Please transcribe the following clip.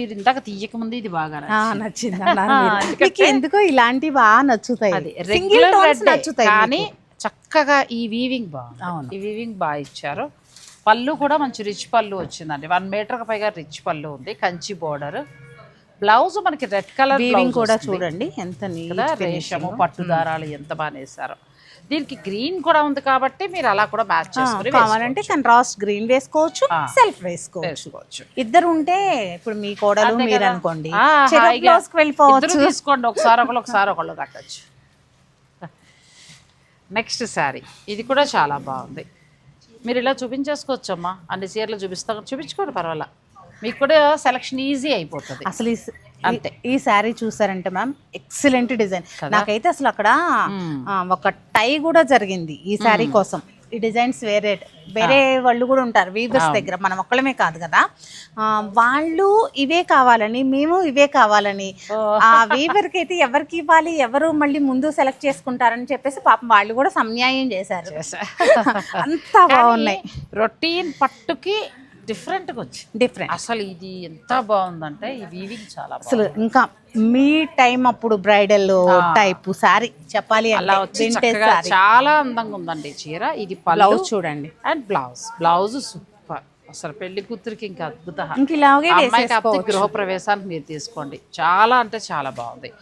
మీరు ఇందాక తీయక ముందు ఇది బాగా నచ్చింది అన్నారు మీరు. మీకు ఎందుకో ఇలాంటివి బాగా నచ్చుతాయి, సింగిల్ టోన్స్ నచ్చుతాయి కానీ చక్కగా ఈ వీవింగ్ బాగుంది. ఈ వీవింగ్ బాగా ఇచ్చారు. పళ్ళు కూడా మంచి రిచ్ పళ్ళు వచ్చిందండి, 1 మీటర్కి పైగా రిచ్ పళ్ళు ఉంది, కంచి బోర్డర్. బ్లౌజ్ మనకి రెడ్ కలర్ వీవింగ్ కూడా చూడండి ఎంత నీట్, రేషము పట్టు దారాలు ఎంత బాగా వేసారో. దీనికి గ్రీన్ కూడా ఉంది కాబట్టి మీరు అలా కూడా మ్యాచ్ చేసుకుని కావాలంటే కంట్రాస్ట్ గ్రీన్ వేసుకోవచ్చు, సెల్ఫ్ వేసుకోవచ్చు. ఇద్దరు ఉంటే ఇప్పుడు మీ కోడలు మీరు అనుకోండి వెళ్ళిపోవచ్చు, తీసుకోండి, ఒకసారి ఒకళ్ళు కట్టచ్చు. నెక్స్ట్ శారీ ఇది కూడా చాలా బాగుంది. మీరు ఇలా చూపించేసుకోవచ్చమ్మా, అన్ని చీరలు చూపించుకోండి పర్వాలా, మీకు కూడా సెలక్షన్ ఈజీ అయిపోతుంది. అసలు అంతే ఈ శారీ చూసారంటే మ్యామ్ ఎక్సలెంట్ డిజైన్. నాకైతే అసలు అక్కడ ఒక టై కూడా జరిగింది ఈ శారీ కోసం. ఈ డిజైన్స్ వేరే వాళ్ళు కూడా ఉంటారు వీవర్స్ దగ్గర, మనం ఒక్కళ్ళమే కాదు కదా. వాళ్ళు ఇవే కావాలని, మేము ఇవే కావాలని, ఆ వీవర్కి అయితే ఎవరికి ఇవ్వాలి, ఎవరు మళ్ళీ ముందు సెలెక్ట్ చేసుకుంటారని చెప్పేసి పాపం వాళ్ళు కూడా సమన్యాయం చేశారు. అంత బాగున్నాయి. రొటీన్ పట్టుకి డిఫరెంట్గా వచ్చి అసలు ఇది ఎంత బాగుందంటే ఈ వీవింగ్ చాలా అసలు ఇంకా మీ టైం అప్పుడు బ్రైడల్ టైప్ సారీ చెప్పాలి అలా వచ్చి చాలా అందంగా ఉందండి చీర. ఇది బ్లౌజ్ చూడండి, అండ్ బ్లౌజ్ సూపర్, అసలు పెళ్లి కూతురికి ఇంకా అద్భుతం. ఇలాగే అమ్మాయికి గృహప్రవేశానికి మీరు తీసుకోండి, చాలా అంటే చాలా బాగుంది.